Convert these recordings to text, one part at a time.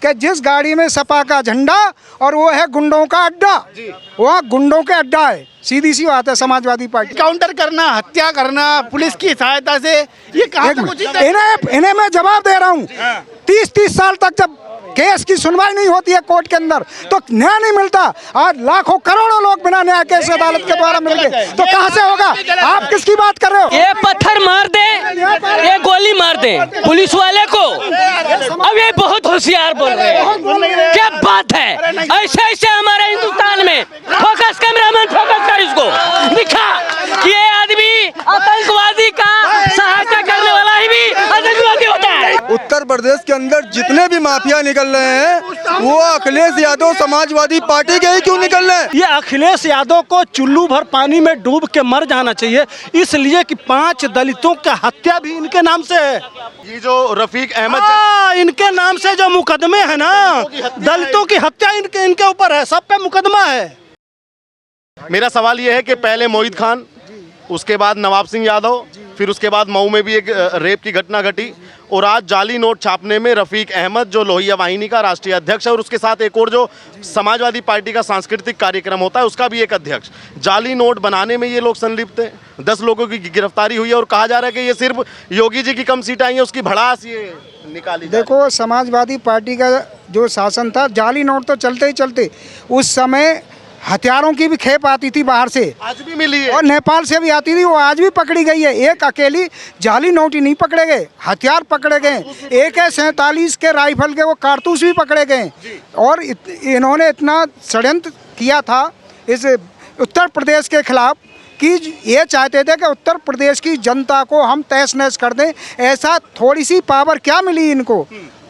कि जिस गाड़ी में सपा का झंडा और वो है गुंडों का अड्डा, वहाँ गुंडों के अड्डा है। सीधी सी बात है। समाजवादी पार्टी काउंटर करना, हत्या करना पुलिस की सहायता से, ये कहाँ तक उचित है? इन्हें मैं जवाब दे रहा हूँ। 30-30 साल तक जब केस की सुनवाई नहीं होती है कोर्ट के अंदर तो न्याय नहीं मिलता। आज लाखों करोड़ों लोग बिना न्याय केस अदालत के द्वारा मिल गए तो कहाँ से होगा? आप किसकी बात कर रहे हो? ये पत्थर मार दे, ये गोली मार दे पुलिस वाले को। अब ये बहुत होशियार बोल रहे हैं। क्या बात है? ऐसे ऐसे हमारे हिंदुस्तान में फोकस, कैमरामैन फोकस कर, इसको दिखा कि ये आदमी आतंकवादी का सहायता करने वाला ही भी आतंकवादी होता है। उत्तर प्रदेश के अंदर जितने भी माफिया निकल रहे हैं वो अखिलेश यादव समाजवादी पार्टी के ही क्यों निकल रहे हैं? ये अखिलेश यादव को चुल्लू भर पानी में डूब के मर जाना चाहिए, इसलिए कि 5 दलितों की हत्या भी इनके नाम से है। ये जो रफीक अहमद, इनके नाम से जो मुकदमे है ना, दलितों की हत्या इनके ऊपर है, सब पे मुकदमा है। मेरा सवाल ये है कि पहले मोहित खान, उसके बाद नवाब सिंह यादव, फिर उसके बाद मऊ में भी एक रेप की घटना घटी और आज जाली नोट छापने में रफीक अहमद जो लोहिया वाहिनी का राष्ट्रीय अध्यक्ष है और उसके साथ एक और जो समाजवादी पार्टी का सांस्कृतिक कार्यक्रम होता है उसका भी एक अध्यक्ष, जाली नोट बनाने में ये लोग संलिप्त हैं। 10 लोगों की गिरफ्तारी हुई है और कहा जा रहा है कि ये सिर्फ योगी जी की कम सीटें आई हैं उसकी भड़ास ये निकाली। देखो, समाजवादी पार्टी का जो शासन था, जाली नोट तो चलते ही चलते, उस समय हथियारों की भी खेप आती थी बाहर से, आज भी मिली है और नेपाल से भी आती थी, वो आज भी पकड़ी गई है। एक अकेली जाली नोट ही नहीं पकड़े गए, हथियार पकड़े गए। AK-47 के राइफल के वो कारतूस भी पकड़े गए। और इन्होंने इतना षड्यंत्र किया था इस उत्तर प्रदेश के खिलाफ कि ये चाहते थे कि उत्तर प्रदेश की जनता को हम तहस नहस कर दें। ऐसा थोड़ी सी पावर क्या मिली इनको?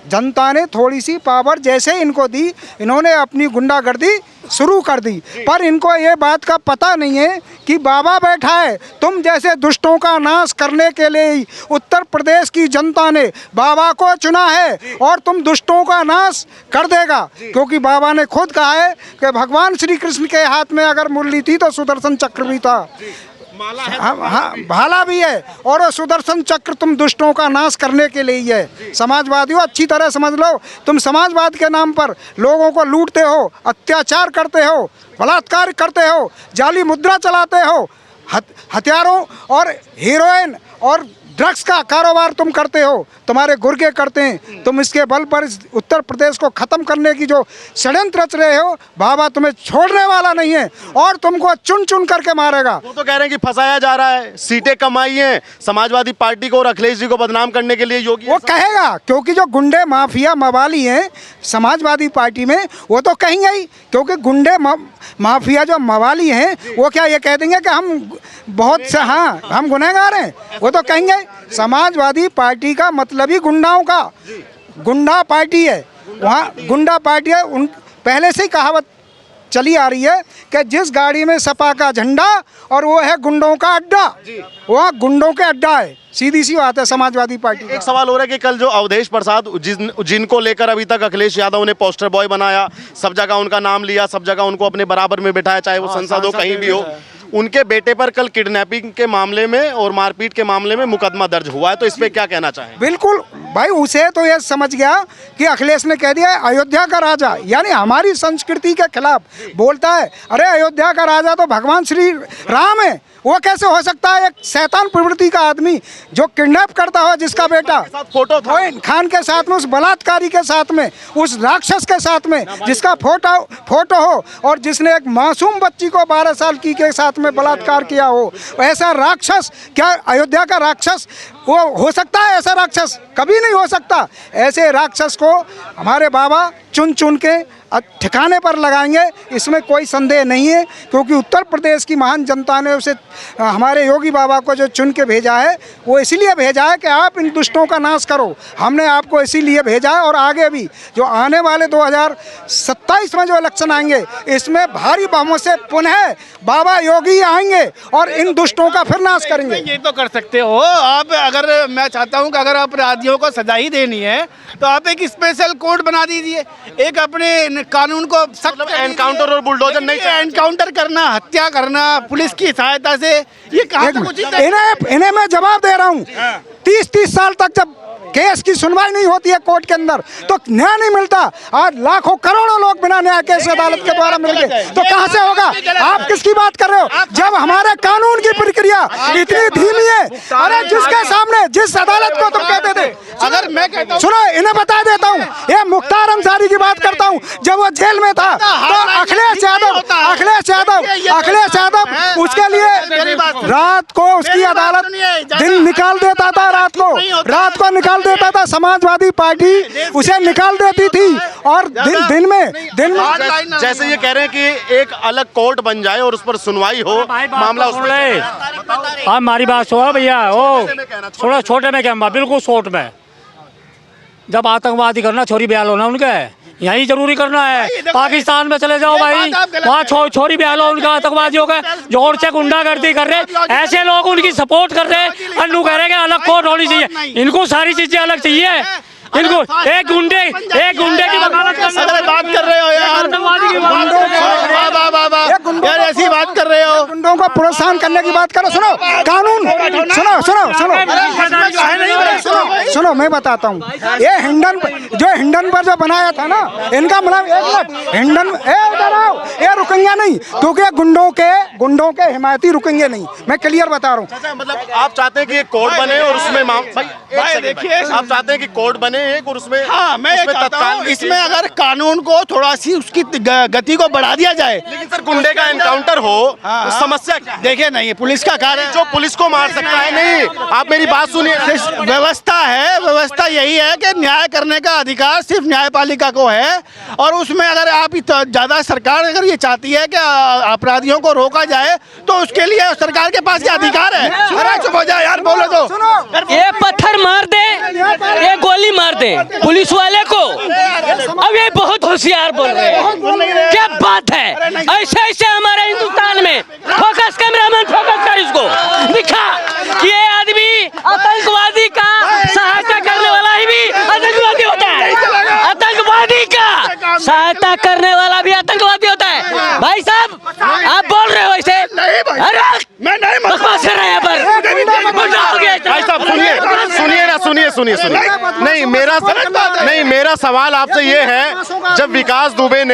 जनता ने थोड़ी सी पावर जैसे इनको दी, इन्होंने अपनी गुंडागर्दी शुरू कर दी। पर इनको ये बात का पता नहीं है कि बाबा बैठा है। तुम जैसे दुष्टों का नाश करने के लिए ही उत्तर प्रदेश की जनता ने बाबा को चुना है और तुम दुष्टों का नाश कर देगा, क्योंकि बाबा ने खुद कहा है कि भगवान श्री कृष्ण के हाथ में अगर मुरली थी तो सुदर्शन चक्र भी था, हाँ, भाला भी है, और वो सुदर्शन चक्र तुम दुष्टों का नाश करने के लिए ही है। समाजवादियों, अच्छी तरह समझ लो, तुम समाजवाद के नाम पर लोगों को लूटते हो, अत्याचार करते हो, बलात्कार करते हो, जाली मुद्रा चलाते हो, हथियारों और हीरोइन और ड्रग्स का कारोबार तुम करते हो, तुम्हारे गुर्गे करते हैं। तुम इसके बल पर इस उत्तर प्रदेश को ख़त्म करने की जो षड्यंत्र रच रहे हो, बाबा तुम्हें छोड़ने वाला नहीं है और तुमको चुन चुन करके मारेगा। वो तो कह रहे हैं कि फंसाया जा रहा है, सीटें कमाई हैं समाजवादी पार्टी को और अखिलेश जी को बदनाम करने के लिए योगी। वो कहेगा, क्योंकि जो गुंडे माफिया मवाली हैं समाजवादी पार्टी में, वो तो कहेंगे ही, क्योंकि गुंडे माफिया जो मवाली हैं वो क्या ये कह देंगे कि हम बहुत से, हाँ, हम गुनहगार हैं? वो तो कहेंगे। समाजवादी पार्टी का मतलब ही गुंडाओं का, गुंडा पार्टी है, वहाँ गुंडा पार्टी है। उन पहले से ही कहावत चली आ रही है कि जिस गाड़ी में सपा का झंडा और वो है गुंडों का अड्डा, वहाँ गुंडों के अड्डा है। सीधी सी बात है समाजवादी पार्टी। एक सवाल हो रहा है कि कल जो अवधेश प्रसाद जिनको लेकर अभी तक अखिलेश यादव ने पोस्टर बॉय बनाया, सब जगह उनका नाम लिया, सब जगह उनको अपने बराबर में बिठाया, चाहे वो संसद हो कहीं भी हो, उनके बेटे पर कल किडनैपिंग के मामले में और मारपीट के मामले में मुकदमा दर्ज हुआ है, तो इस पे क्या कहना चाहें? बिल्कुल भाई, उसे तो ये समझ गया कि अखिलेश ने कह दिया अयोध्या का राजा, यानी हमारी संस्कृति के खिलाफ बोलता है। अरे अयोध्या का राजा तो भगवान श्री राम है, वो कैसे हो सकता है? एक शैतान प्रवृत्ति का आदमी जो किडनैप करता हो, जिसका बेटा फोटो था खान के साथ में, उस बलात्कारी के साथ में, उस राक्षस के साथ में, जिसका फोटो हो और जिसने एक मासूम बच्ची को 12 साल की के साथ में बलात्कार किया हो, ऐसा राक्षस क्या अयोध्या का राक्षस वो हो सकता है? ऐसा राक्षस कभी नहीं हो सकता। ऐसे राक्षस को हमारे बाबा चुन चुन के ठिकाने पर लगाएंगे, इसमें कोई संदेह नहीं है, क्योंकि उत्तर प्रदेश की महान जनता ने उसे, हमारे योगी बाबा को जो चुन के भेजा है, वो इसीलिए भेजा है कि आप इन दुष्टों का नाश करो। हमने आपको इसीलिए भेजा है और आगे भी जो आने वाले 2027 में जो इलेक्शन आएंगे, इसमें भारी बहुमत से पुनः बाबा योगी आएंगे और इन दुष्टों का फिर नाश करेंगे। ये तो कर सकते हो आप। अगर मैं चाहता हूँ कि अगर अपराधियों को सजा ही देनी है तो आप एक स्पेशल कोड बना दीजिए, एक अपने कानून को सख्त। एनकाउंटर और बुलडोजर नहीं, एनकाउंटर करना, हत्या करना पुलिस की सहायता से, ये कहाँ तक उचित है? इन्हें मैं जवाब दे रहा हूँ। 30-30 साल तक जब केस की सुनवाई नहीं होती है कोर्ट के अंदर, तो न्याय नहीं मिलता। आज लाखों करोड़ों लोग बिना न्याय केस अदालत के द्वारा मिल गए, तो कहाँ से होगा? आप किसकी बात कर रहे हो? जब हमारे कानून की प्रक्रिया इतनी धीमी है, अरे जिसके सामने जिस अदालत को तुम कहते थे, अगर मैं कहता हूं, सुनो इन्हें बता देता हूँ, ये मुख्तार अंसारी की बात करता हूँ। जब वो जेल में था तो अखिलेश यादव उसके लिए रात को उसकी अदालत दिन निकाल देता था, रात को निकाल देता था, समाजवादी पार्टी उसे निकाल देती थी। और दिन में जैसे ये कह रहे हैं कि एक अलग कोर्ट बन जाए और उस पर सुनवाई हो, मामला उसमें। आप हमारी बात सुनो भैया, ओ थोड़ा छोटे में क्या, बिल्कुल शॉर्ट में। जब आतंकवादी करना छोरी ब्याल होना उनके यही जरूरी करना है। पाकिस्तान में चले जाओ भाई, वहाँ छोरी ब्याल हो उनका, आतंकवादियों का जोर से गुंडागर्दी कर रहे, ऐसे लोग उनकी सपोर्ट कर रहे हैं। अन्नू कह रहे हैं अलग कोर्ट होनी चाहिए, इनको सारी चीजें अलग चाहिए। इनको एक गुंडे की वकालत बात कर रहे हो यार, यार ऐसी बात कर रहे हो, गुंडों को प्रोत्साहन करने की बात करो। सुनो कानून, सुनो मैं बताता हूँ। ये हिंडन पर जो बनाया था ना, इनका मतलब एक मिनट, हिंडन ये रुकेंगे नहीं, क्योंकि गुंडों के हिमायती रुकेंगे नहीं। मैं क्लियर बता रहा हूँ। मतलब आप चाहते हैं कि एक कोर्ट बने और उसमें देखिए, आप चाहते हैं कि कोर्ट बने एक और उसमें, हाँ मैं ये चाहता हूँ इसमें अगर कानून को थोड़ा सी उसकी गति को बढ़ा दिया जाए। लेकिन सर गुंडे का एनकाउंटर हो तो समस्या क्या? देखिए नहीं, पुलिस का कार्य जो पुलिस को मार सकता है, नहीं आप मेरी बात सुनिए। व्यवस्था है, व्यवस्था यही है कि न्याय करने का अधिकार सिर्फ न्यायपालिका को है। और उसमें अगर आप ज्यादा सरकार अगर ये चाहती है कि अपराधियों को रोका जाए, तो उसके लिए सरकार के पास ये अधिकार है। अरे चुप हो जाए यार, बोलो तो। ये पत्थर मार दे, ये गोली मार दे पुलिस वाले को, अब ये बहुत होशियार बोल रहे हैं। क्या बात है? ऐसे ऐसे हमारे हिंदुस्तान में फोकस, कैमरामैन फोकस कर, इसको दिखा कि ये आदमी आतंकवादी का सहायता करने वाला ही भी आतंकवादी होता है, आतंकवादी का सहायता करने वाला भी आतंकवादी होता है। भाई साहब आप बोल रहे हो ऐसे? अरे मैं नहीं बकवास कर रहे हैं यहाँ पर। भाई साहब सुनिए, नहीं मेरा सवाल आपसे ये है, जब विकास दुबे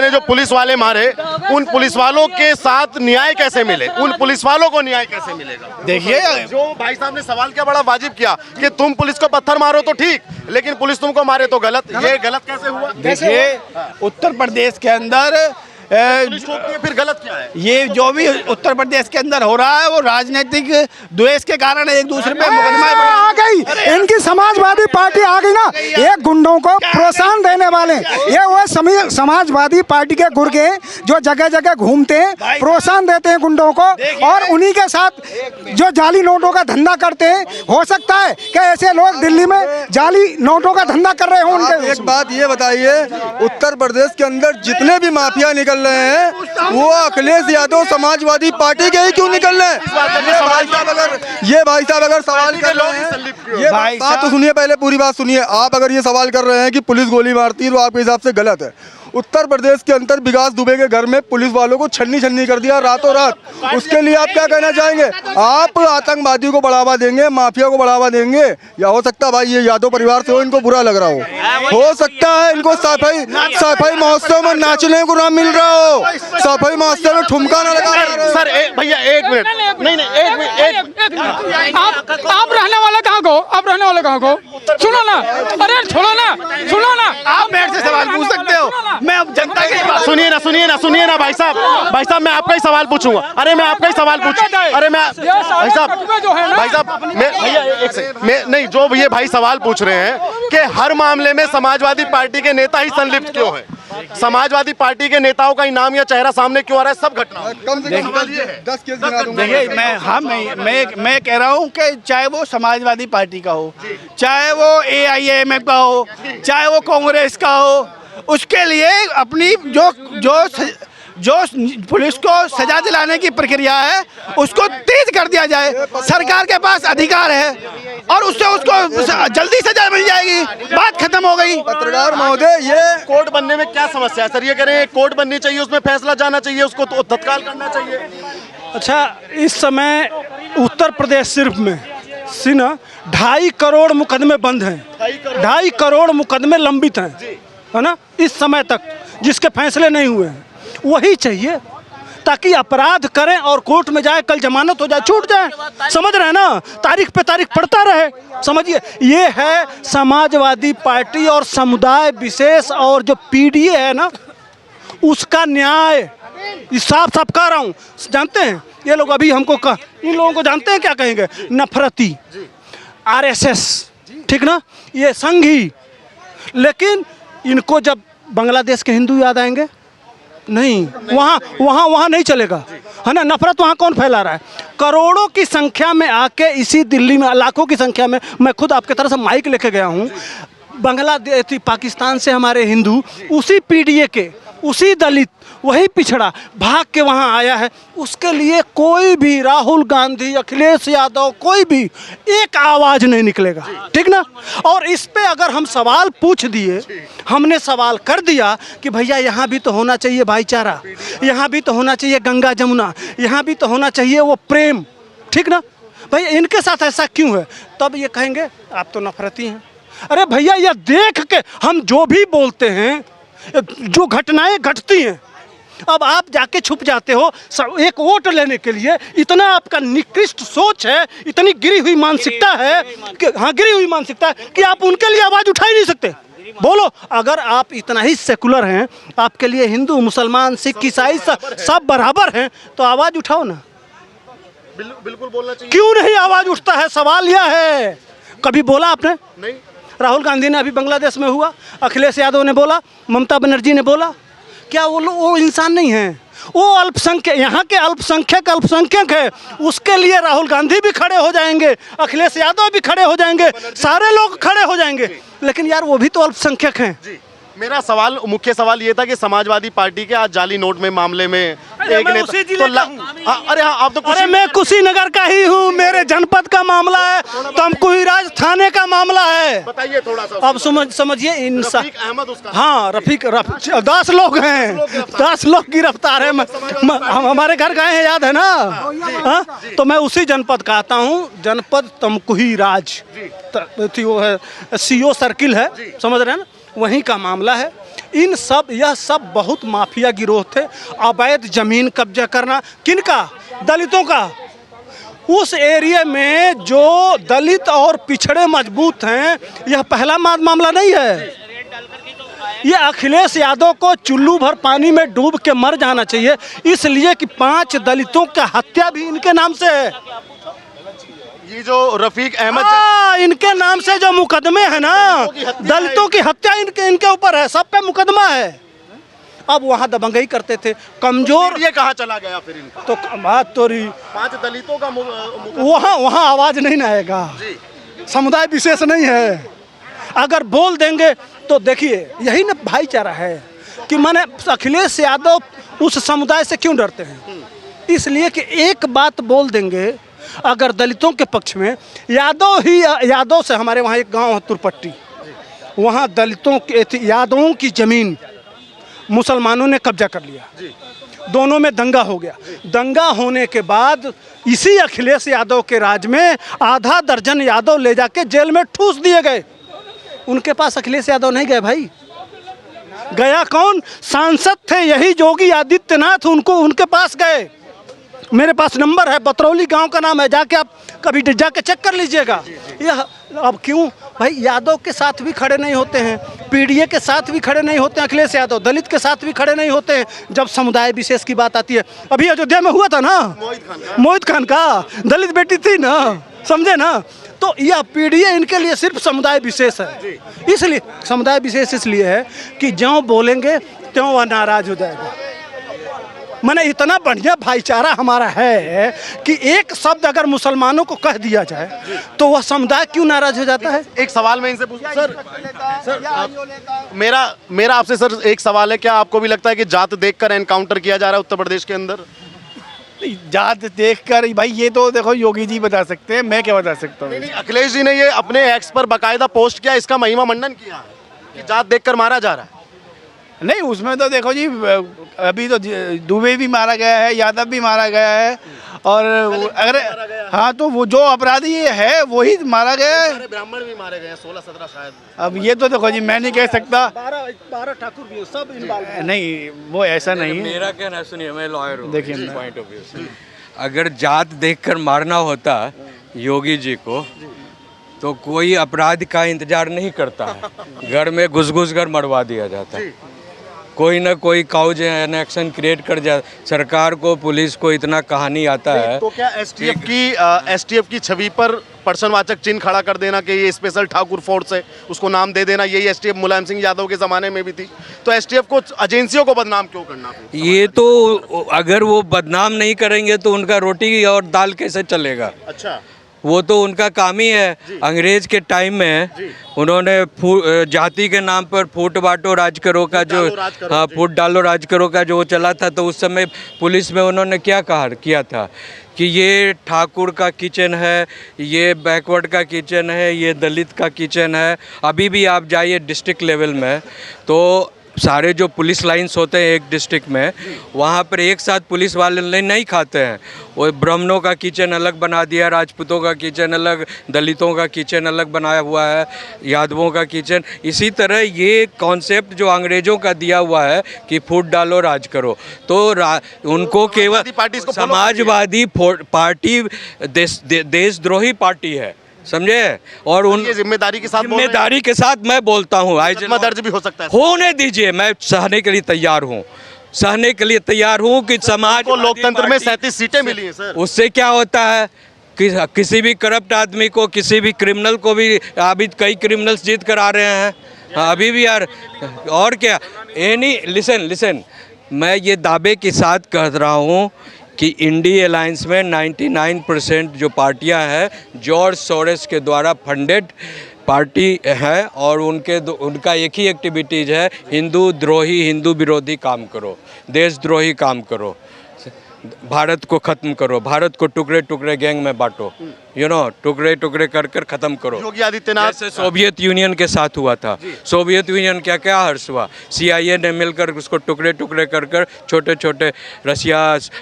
ने जो पुलिस वाले मारे, उन पुलिस वालों के साथ न्याय कैसे मिले? उन पुलिस वालों को न्याय कैसे मिलेगा? देखिए जो भाई साहब ने सवाल क्या बड़ा वाजिब किया कि तुम पुलिस को पत्थर मारो तो ठीक, लेकिन पुलिस तुमको मारे तो गलत। ये गलत कैसे हुआ? देखिए उत्तर प्रदेश के अंदर फिर गलत क्या है? ये जो भी उत्तर प्रदेश के अंदर हो रहा है वो राजनीतिक द्वेष के कारण एक दूसरे पे मुकदमा आ गई, इनकी समाजवादी पार्टी आ गई ना। ये गुंडों को प्रोत्साहन देने वाले, ये वो समाजवादी पार्टी के गुर्गे जो जगह जगह घूमते हैं, प्रोत्साहन देते हैं गुंडों को, और उन्हीं के साथ जो जाली नोटों का धंधा करते हैं। हो सकता है कि ऐसे लोग दिल्ली में जाली नोटों का धंधा कर रहे हो। उनके एक बात ये बताइए, उत्तर प्रदेश के अंदर जितने भी माफिया निकल रहे हैं, वो अखिलेश यादव समाजवादी पार्टी के ही क्यों निकल रहे हैं? ये भाई साहब अगर सवाल कर रहे हैं, ये बात तो सुनिए, पहले पूरी बात सुनिए। आप अगर ये सवाल कर रहे हैं कि पुलिस गोली मारती है, तो आपके हिसाब से गलत है। उत्तर प्रदेश के अंदर विकास दुबे के घर में पुलिस वालों को छन्नी कर दिया रातों रात। उसके लिए आप क्या कहना चाहेंगे? आप आतंकवादी को बढ़ावा देंगे, माफिया को बढ़ावा देंगे, या हो सकता है भाई ये यादव परिवार से हो, इनको बुरा लग रहा हो सकता है इनको सफाई महोत्सव में नाचने को ना मिल रहा हो, सफाई महोत्सव में ठुमका ना लगा। सर भैया एक मिनट, नहीं एक मिनट, आप रहने वाले कहाँ को? सुनो ना, अरे छोड़ो ना, सुनो ना, आप मेरे से सवाल पूछ सकते हो, मैं अब जनता के पास। सुनिए ना भाई साहब मैं आपका ही सवाल पूछूंगा। अरे मैं आपका ही सवाल पूछूंगा। अरे मैं भाई साहब भैया एक सेकंड, नहीं जो ये भाई सवाल पूछ रहे हैं कि हर मामले में समाजवादी पार्टी के नेता ही संलिप्त क्यों है, समाजवादी पार्टी के नेताओं का ही नाम या चेहरा सामने क्यों आ रहा है? सब घटना कम से कम 10 केस गिना दूंगा। देखिए मैं कह रहा हूँ कि चाहे वो समाजवादी पार्टी का हो, चाहे वो AIMF का हो, चाहे वो कांग्रेस का हो, उसके लिए अपनी जो पुलिस को सजा दिलाने की प्रक्रिया है उसको तेज कर दिया जाए। सरकार के पास अधिकार है और उससे उसको जल्दी सजा मिल जाएगी, बात खत्म हो गई। पत्रकार महोदय, ये कोर्ट बनने में क्या समस्या है? सर ये कह रहे हैं कोर्ट बननी चाहिए, उसमें फैसला जाना चाहिए, उसको तो तत्काल करना चाहिए। अच्छा, इस समय उत्तर प्रदेश सिन्हा 2.5 करोड़ मुकदमे बंद हैं, 2.5 करोड़ मुकदमे लंबित हैं, है ना, इस समय तक जिसके फैसले नहीं हुए हैं। वही चाहिए ताकि अपराध करें और कोर्ट में जाए, कल जमानत हो जाए, छूट जाए। समझ रहे हैं ना, तारीख पे तारीख पड़ता रहे। समझिए, ये है समाजवादी पार्टी और समुदाय विशेष और जो पीडीए है ना, उसका न्याय। साफ साफ कह रहा हूँ, जानते हैं ये लोग अभी हमको इन लोगों को जानते हैं क्या कहेंगे? नफरती, आरएसएस, ठीक ना, ये संघी। लेकिन इनको जब बांग्लादेश के हिंदू याद आएंगे, नहीं, वहाँ नहीं चलेगा, है ना। नफरत वहाँ कौन फैला रहा है? करोड़ों की संख्या में आके इसी दिल्ली में, लाखों की संख्या में, मैं खुद आपके तरह से माइक लेके गया हूँ। बांग्लादेश, पाकिस्तान से हमारे हिंदू, उसी पीडीए के, उसी दलित, वही पिछड़ा भाग के वहाँ आया है। उसके लिए कोई भी, राहुल गांधी, अखिलेश यादव, कोई भी एक आवाज़ नहीं निकलेगा, ठीक ना। और इस पे अगर हम सवाल पूछ दिए, हमने सवाल कर दिया कि भैया यहाँ भी तो होना चाहिए भाईचारा, यहाँ भी तो होना चाहिए गंगा जमुना, यहाँ भी तो होना चाहिए वो प्रेम, ठीक ना। भाई इनके साथ ऐसा क्यों है? तब ये कहेंगे आप तो नफरती हैं। अरे भैया, यह देख के हम जो भी बोलते हैं, जो घटनाएं घटती हैं, अब आप जाके छुप जाते हो एक वोट लेने के लिए। इतना आपका निकृष्ट सोच है, इतनी गिरी हुई मानसिकता है कि, हाँ, गिरी हुई मानसिकता है कि आप उनके लिए आवाज़ उठा ही नहीं सकते। बोलो, अगर आप इतना ही सेकुलर हैं, आपके लिए हिंदू, मुसलमान, सिख, ईसाई सब बराबर हैं, तो आवाज़ उठाओ ना। बिल्कुल बोलना चाहिए। क्यों नहीं आवाज़ उठता है? सवाल यह है। कभी बोला आपने? नहीं। राहुल गांधी ने अभी बांग्लादेश में हुआ, अखिलेश यादव ने बोला, ममता बनर्जी ने बोला। क्या वो इंसान नहीं है? वो अल्पसंख्यक, यहाँ के अल्पसंख्यक है। उसके लिए राहुल गांधी भी खड़े हो जाएंगे, अखिलेश यादव भी खड़े हो जाएंगे, सारे लोग खड़े हो जाएंगे। लेकिन यार वो भी तो अल्पसंख्यक हैं। मेरा सवाल, मुख्य सवाल ये था कि समाजवादी पार्टी के आज जाली नोट में मामले में एक नेता अरे हाँ, आप तो अरे मैं कुशीनगर का ही हूँ, मेरे जनपद का मामला है, तमकुहीराज थाने का मामला है। बताइए थोड़ा सा। अब समझिए, रफीक अहमद उसका, हाँ, रफीक 10 लोग हैं, 10 लोग गिरफ्तार हैं। हम हमारे घर गए हैं, याद है ना। हाँ, तो मैं उसी जनपद का आता हूँ, जनपद तमकुहीराज, वो है CO सर्किल है, समझ रहे हैं ना, वहीं का मामला है। यह सब बहुत माफिया गिरोह थे। अवैध जमीन कब्जा करना किनका? दलितों का। उस एरिया में जो दलित और पिछड़े मजबूत हैं, यह पहला मामला नहीं है। ये अखिलेश यादव को चुल्लू भर पानी में डूब के मर जाना चाहिए, इसलिए कि 5 दलितों का हत्या भी इनके नाम से है। ये जो रफीक अहमद, इनके नाम से जो मुकदमे है ना, दलितों की हत्या इनके ऊपर है, सब पे मुकदमा है। अब वहाँ दबंगई करते थे, कमजोर। ये कहाँ चला गया फिर इनका? तो बात तो 5 दलितों का वहाँ आवाज नहीं ना आएगा। समुदाय विशेष नहीं है। अगर बोल देंगे तो देखिए, यही ना भाईचारा है कि माने अखिलेश यादव उस समुदाय से क्यों डरते हैं? इसलिए कि एक बात बोल देंगे अगर दलितों के पक्ष में, यादव से, हमारे वहाँ एक गांव है तुरपट्टी, वहाँ दलितों के, यादवों की ज़मीन मुसलमानों ने कब्जा कर लिया, दोनों में दंगा हो गया। दंगा होने के बाद इसी अखिलेश यादव के राज में आधा दर्जन यादव ले जाके जेल में ठूस दिए गए। उनके पास अखिलेश यादव नहीं गए भाई, गया कौन? सांसद थे यही योगी आदित्यनाथ, उनके पास गए। मेरे पास नंबर है, बतरौली गांव का नाम है, जाके आप कभी जाके चेक कर लीजिएगा। यह अब क्यों भाई? यादव के साथ भी खड़े नहीं होते हैं, पीडीए के साथ भी खड़े नहीं होते हैं अखिलेश यादव, दलित के साथ भी खड़े नहीं होते हैं जब समुदाय विशेष की बात आती है। अभी अयोध्या में हुआ था ना, मोहित खान का दलित बेटी थी ना, समझे ना। तो यह पीडीए इनके लिए सिर्फ समुदाय विशेष है। इसलिए समुदाय विशेष इसलिए है कि ज्यों बोलेंगे त्यों वह नाराज हो जाएगा। मैंने इतना बढ़िया भाईचारा हमारा है कि एक शब्द अगर मुसलमानों को कह दिया जाए तो वह समुदाय क्यों नाराज हो जाता है? एक सवाल मैं इनसे पूछूं सर, मेरा आपसे सर एक सवाल है, क्या आपको भी लगता है कि जात देखकर एनकाउंटर किया जा रहा है उत्तर प्रदेश के अंदर? जात देखकर भाई, ये तो देखो योगी जी बता सकते हैं, मैं क्या बता सकता हूँ। अखिलेश जी ने ये अपने एक्स पर बाकायदा पोस्ट किया, इसका महिमा मंडन किया है कि जात देखकर मारा जा रहा है। नहीं उसमें तो देखो जी, अभी तो दुबे भी मारा गया है, यादव भी मारा गया है, और अगर हाँ तो वो जो अपराधी है वही मारा गया है। ब्राह्मण भी मारे गए 16-17 शायद। अब ये तो देखो जी, मैं नहीं कह सकता। 12 ठाकुर भी सब नहीं वो ऐसा नहीं है। मेरा कहना सुनिए, मैं लॉयर हूँ, देखिए पॉइंट ऑफ व्यू से अगर जात देखकर मारना होता योगी जी को तो कोई अपराध का इंतजार नहीं करता है, घर में घुस कर मरवा दिया जाता है। कोई ना कोई काउज एक्शन क्रिएट कर जा, सरकार को पुलिस को इतना कहानी आता है। तो क्या एसटीएफ की छवि पर प्रश्नवाचक चिन्ह खड़ा कर देना कि ये स्पेशल ठाकुर फोर्स है, उसको नाम दे देना, यही एसटीएफ मुलायम सिंह यादव के ज़माने में भी थी, तो एसटीएफ को एजेंसियों को बदनाम क्यों करना? ये तो अगर वो बदनाम नहीं करेंगे तो उनका रोटी और दाल कैसे चलेगा? अच्छा, वो तो उनका काम ही है। अंग्रेज के टाइम में उन्होंने जाति के नाम पर फूट बांटो राज करो का जो, हाँ, फूट डालो राज करो का जो चला था, तो उस समय पुलिस में उन्होंने क्या किया था कि ये ठाकुर का किचन है, ये बैकवर्ड का किचन है, ये दलित का किचन है। अभी भी आप जाइए डिस्ट्रिक्ट लेवल में तो सारे जो पुलिस लाइंस होते हैं एक डिस्ट्रिक्ट में, वहाँ पर एक साथ पुलिस वाले नहीं खाते हैं। वो ब्राह्मणों का किचन अलग बना दिया, राजपूतों का किचन अलग, दलितों का किचन अलग बनाया हुआ है, यादवों का किचन। इसी तरह ये कॉन्सेप्ट जो अंग्रेज़ों का दिया हुआ है कि फूट डालो राज करो, तो उनको केवल समाजवादी पार्टी देशद्रोही पार्टी है, समझे? और उन जिम्मेदारी के साथ मैं बोलता हूँ, दर्ज भी हो सकता है, होने दीजिए, मैं सहने के लिए तैयार हूँ, सहने के लिए तैयार हूँ कि समाज को लोकतंत्र में 37 सीटें मिली हैं सर। उससे क्या होता है कि किसी भी करप्ट आदमी को, किसी भी क्रिमिनल को भी, अभी कई क्रिमिनल्स जीत कर आ रहे हैं, हाँ, अभी भी यार, और क्या एनी लिसन मैं ये दावे के साथ कह रहा हूँ कि इंडी अलायंस में 99% जो पार्टियां हैं जॉर्ज सोरेस के द्वारा फंडेड पार्टी है, और उनका एक ही एक्टिविटीज़ है, हिंदू द्रोही, हिंदू विरोधी काम करो, देशद्रोही काम करो, भारत को ख़त्म करो, भारत को टुकड़े टुकड़े गैंग में बांटो, टुकड़े टुकड़े कर करख़त्म करो। योगी आदित्यनाथ जैसे सोवियत यूनियन के साथ हुआ था, सोवियत यूनियन क्या हर्ष हुआ, CIA ने मिलकर उसको टुकड़े टुकड़े कर छोटे छोटे रशिया,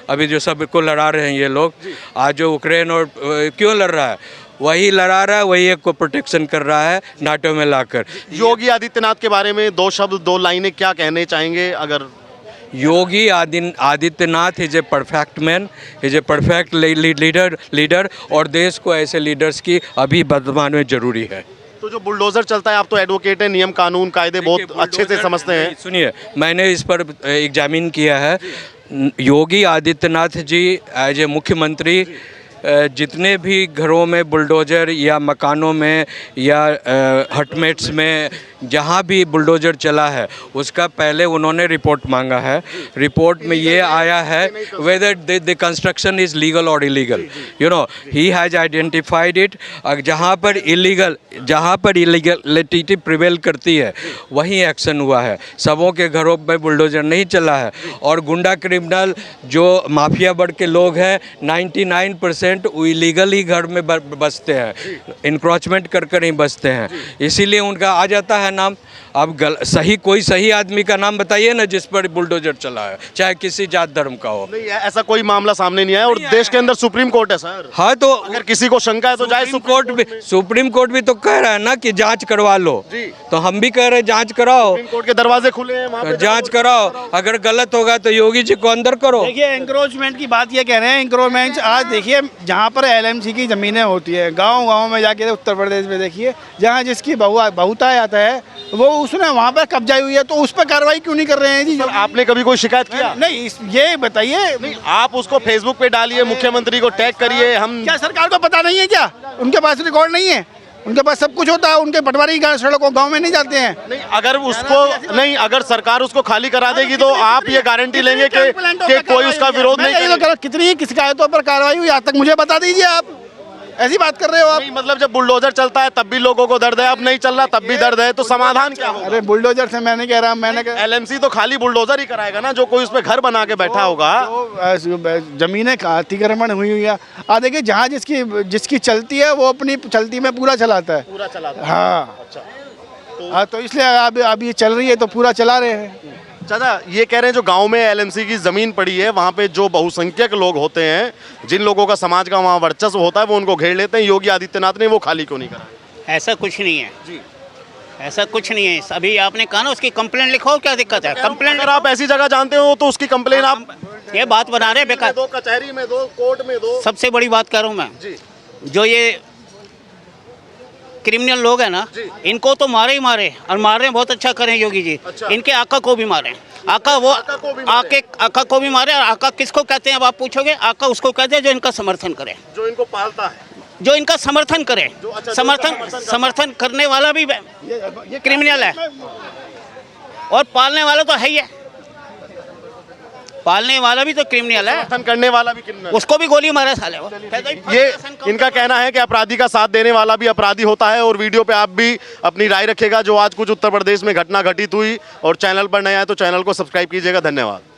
अभी जो सबको लड़ा रहे हैं ये लोग, आज जो यूक्रेन और क्यों लड़ रहा है, वही लड़ा रहा है, वही एक को प्रोटेक्शन कर रहा है नाटो में लाकर। योगी आदित्यनाथ के बारे में 2 शब्द 2 लाइनें क्या कहने चाहेंगे? अगर Yogi Adityanath is a perfect man, is a perfect leader, और देश को ऐसे लीडर्स की अभी वर्तमान में जरूरी है। तो जो बुलडोजर चलता है, आप तो एडवोकेट हैं, नियम कानून कायदे बहुत अच्छे से समझते हैं। सुनिए, मैंने इस पर एग्जामिन किया है। योगी आदित्यनाथ जी एज ए मुख्यमंत्री जितने भी घरों में बुलडोजर या मकानों में या हटमेट्स में जहाँ भी बुलडोजर चला है उसका पहले उन्होंने रिपोर्ट मांगा है। रिपोर्ट में ये आया है whether the construction is legal और illegal, he has identified it. जहाँ पर इलीगलिटी प्रिवेल करती है वहीं एक्शन हुआ है, सबों के घरों में बुलडोजर नहीं चला है। और गुंडा क्रिमिनल जो माफिया वर्ग के लोग हैं 99% इलीगल ही घर में बसते हैं, इंक्रोचमेंट कर ही बसते हैं, इसीलिए उनका आ जाता है नाम। अब कोई सही आदमी का नाम बताइए ना जिस पर बुलडोजर चला है, चाहे किसी जात धर्म का हो। नहीं, ऐसा कोई मामला सामने नहीं आया, और देश के अंदर सुप्रीम कोर्ट है सर। हाँ, तो अगर किसी को शंका है तो जाए सुप्रीम कोर्ट भी तो कह रहा है ना कि जांच करवा लो, तो हम भी कह रहे हैं जांच कराओ, सुप्रीम कोर्ट के दरवाजे खुले हैं, वहाँ पे जांच कराओ। अगर गलत होगा तो योगी जी को अंदर करो। देखिए, एंक्रोचमेंट की बात ये कह रहे हैं, एंक्रोचमेंट आज देखिए जहाँ पर LMC की ज़मीनें होती है, गाँव में जाके उत्तर प्रदेश में देखिए, जहाँ जिसकी बहुतायत आता है वो उसने वहाँ पर कब्जा हुई है, तो उस पर कार्रवाई क्यों नहीं कर रहे हैं जी? आपने कभी कोई शिकायत किया? नहीं, ये बताइए। आप उसको फेसबुक पे डालिए, मुख्यमंत्री को टैग करिए। हम क्या सरकार को पता नहीं है क्या? उनके पास रिकॉर्ड नहीं है? उनके पास सब कुछ होता है, उनके पटवारी सड़कों गांव में नहीं जाते हैं। नहीं, अगर सरकार उसको खाली करा देगी तो आप ये गारंटी लेंगे कि कोई उसका विरोध नहीं करेगा? कितनी शिकायतों पर कार्रवाई हुई आज तक मुझे बता दीजिए। आप ऐसी बात कर रहे हो आप? नहीं, मतलब जब बुलडोजर चलता है तब भी लोगों को दर्द है, अब नहीं चल रहा तब भी दर्द है, तो समाधान क्या होगा? अरे बुलडोजर से मैं नहीं कह रहा, LMC तो खाली बुलडोजर ही कराएगा ना, जो कोई उस पर घर बना के बैठा होगा। जमीनें का अतिक्रमण हुई है, देखिए जहाँ जिसकी चलती है वो अपनी चलती में पूरा चलाता है। हाँ, अच्छा, तो इसलिए अब ये चल रही है तो पूरा चला रहे हैं। चाचा ये कह रहे हैं जो गांव में एलएमसी की जमीन पड़ी है वहां पे जो बहुसंख्यक लोग होते हैं, जिन लोगों का समाज का वहां वर्चस्व होता है, वो उनको घेर लेते हैं। योगी आदित्यनाथ ने वो खाली क्यों नहीं करा? ऐसा कुछ नहीं है जी। ऐसा कुछ नहीं है। अभी आपने कहा ना उसकी कंप्लेंट लिखो, क्या दिक्कत है? कंप्लेंट अगर आप ऐसी जगह जानते हो तो उसकी कंप्लेन आप ये बात बना रहे बेकार। दो, कचहरी में दो, कोर्ट में दो। सबसे बड़ी बात कर रहा हूँ मैं, जी जो ये क्रिमिनल लोग हैं ना, इनको तो मारे ही मारे, और मार रहे हैं बहुत अच्छा करें योगी जी। अच्छा। इनके आका को भी मारे, आका वो आका को भी मारे। और आका किसको कहते हैं अब आप पूछोगे? आका उसको कहते हैं जो इनका समर्थन करे, जो इनको पालता है, जो इनका समर्थन करे। समर्थन करने वाला भी ये क्रिमिनल है, और पालने वाला तो है ही है। पालने वाला भी तो क्रिमिनल है, समर्थन करने वाला भी क्रिमिनल। उसको भी गोली मारे साले वो। ये इनका कहना है कि अपराधी का साथ देने वाला भी अपराधी होता है। और वीडियो पे आप भी अपनी राय रखिएगा। जो आज कुछ उत्तर प्रदेश में घटना घटित हुई, और चैनल पर नया है तो चैनल को सब्सक्राइब कीजिएगा। धन्यवाद।